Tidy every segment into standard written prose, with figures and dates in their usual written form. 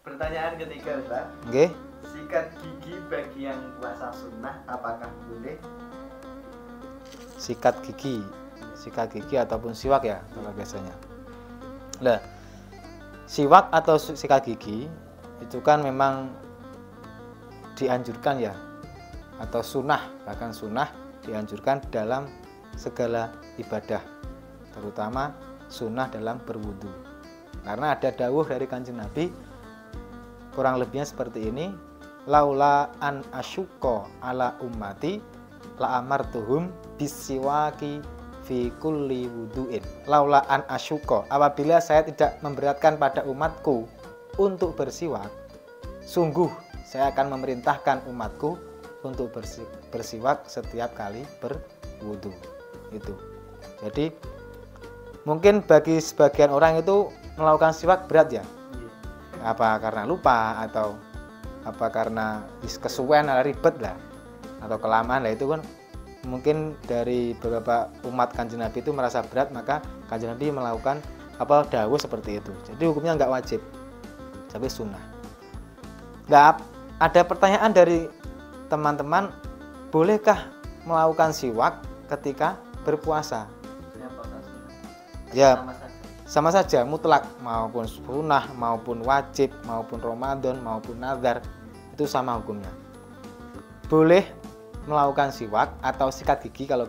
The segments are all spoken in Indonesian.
Pertanyaan ketiga, Ustaz. Nggih. Sikat gigi bagi yang puasa sunnah apakah boleh? Sikat gigi ataupun siwak ya kalau biasanya. Nah, siwak atau sikat gigi itu kan memang dianjurkan ya, atau sunnah, bahkan sunnah dianjurkan dalam segala ibadah, terutama sunnah dalam berwudu. Karena ada dawuh dari Kanjeng Nabi kurang lebihnya seperti ini, laula an asyuqa ala ummati la amartuhum bisiwaki fi kulli wudu'in. Laula an asyuqa, apabila saya tidak memberatkan pada umatku untuk bersiwak, sungguh saya akan memerintahkan umatku untuk bersiwak setiap kali berwudu. Itu. Jadi mungkin bagi sebagian orang itu melakukan siwak berat ya. Apa karena lupa atau apa karena kesuwen atau ribet lah atau kelamaan lah, itu kan mungkin dari beberapa umat Kanjeng Nabi itu merasa berat, maka Kanjeng Nabi melakukan dawuh seperti itu. Jadi hukumnya nggak wajib, tapi sunnah. Ada pertanyaan dari teman-teman, bolehkah melakukan siwak ketika berpuasa? Ya, sama saja mutlak, maupun sunnah, maupun wajib, maupun Ramadan, maupun nazar, itu sama hukumnya. Boleh melakukan siwak atau sikat gigi kalau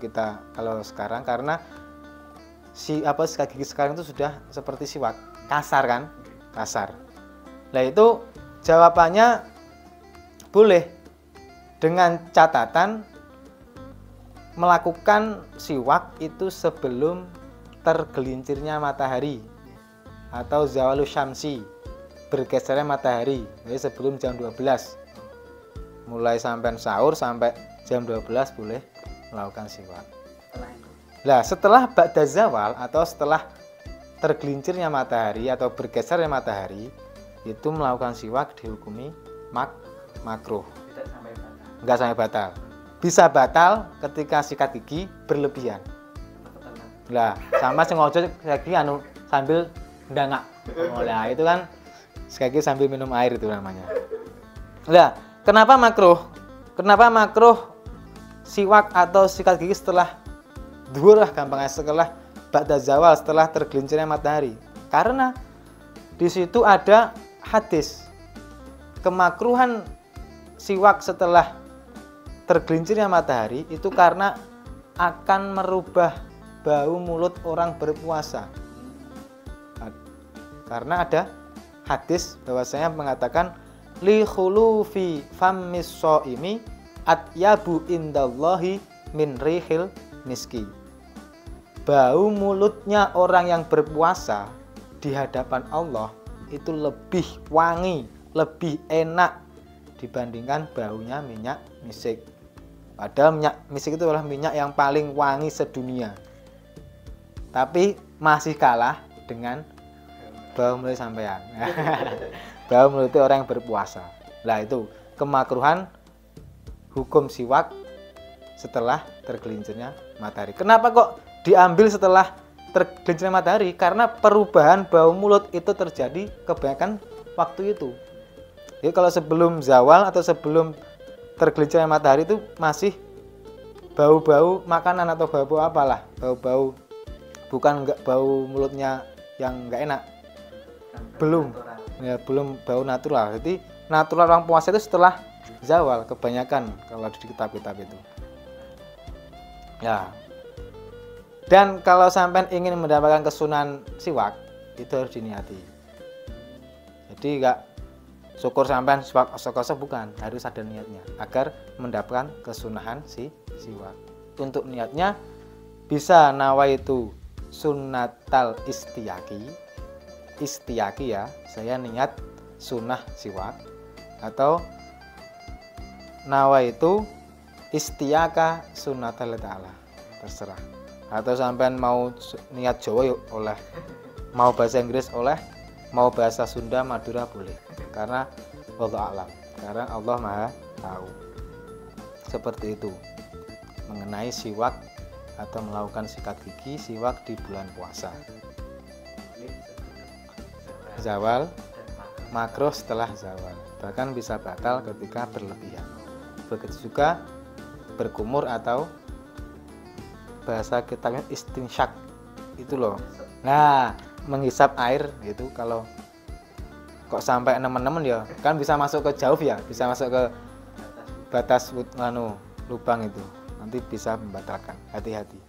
sekarang, karena sikat gigi sekarang itu sudah seperti siwak, kasar kan? Kasar. Nah, itu jawabannya boleh, dengan catatan melakukan siwak itu sebelum tergelincirnya matahari atau zawalu syamsi, bergesernya matahari. Jadi sebelum jam 12, mulai sampai sahur sampai jam 12 boleh melakukan siwak. Nah, setelah ba'da zawal atau setelah tergelincirnya matahari atau bergesernya matahari, itu melakukan siwak dihukumi makruh. Enggak sampai batal. Bisa batal ketika sikat gigi berlebihan. Lah, sama sengaja lagi sambil ndangak. Nah, itu kan sekali sambil minum air itu namanya. Lah, kenapa makruh? Kenapa makruh siwak atau sikat gigi setelah dhuhur lah gampangnya, setelah ba'da zawal, setelah tergelincirnya matahari? Karena di situ ada hadis kemakruhan siwak setelah tergelincirnya matahari itu karena akan merubah bau mulut orang berpuasa. Karena ada hadis bahwasanya mengatakan li khulufi fammis shaimi atyabu indallahi min rihil miski. Bau mulutnya orang yang berpuasa di hadapan Allah itu lebih wangi, lebih enak dibandingkan baunya minyak misik. Padahal minyak misik itu adalah minyak yang paling wangi sedunia, tapi masih kalah dengan bau mulut sampean. Bau mulut orang yang berpuasa. Nah, itu kemakruhan hukum siwak setelah tergelincirnya matahari. Kenapa kok diambil setelah tergelincirnya matahari? Karena perubahan bau mulut itu terjadi kebanyakan waktu itu. Jadi kalau sebelum zawal atau sebelum tergelincirnya matahari itu masih bau-bau makanan atau bau-bau apalah, bau-bau, bukan enggak bau mulutnya yang enggak enak, belum bau natural. Jadi natural orang puasa itu setelah zawal kebanyakan kalau di kitab-kitab itu ya. Dan kalau sampai ingin mendapatkan kesunahan siwak itu harus diniati. Jadi enggak syukur sampean sok-sok, bukan, harus ada niatnya agar mendapatkan kesunahan siwak. Untuk niatnya bisa nawaitu sunnatal istiyaki ya, saya niat sunnah siwak, atau nawaitu istiyaka sunnatal ta'ala, terserah. Atau sampean mau niat Jawa yuk oleh, mau bahasa Inggris oleh, mau bahasa Sunda Madura boleh, karena wallahu a'lam, karena Allah Maha tahu. Seperti itu mengenai siwak atau melakukan sikat gigi siwak di bulan puasa. Zawal makruh setelah zawal, bahkan bisa batal ketika berlebihan. Begitu juga berkumur atau bahasa kita istinsyak itu loh. Nah, menghisap air itu kalau kok sampai nemen-nemen ya kan bisa masuk ke jauh ya, bisa masuk ke batas lubang itu, nanti bisa membatalkan. Hati-hati.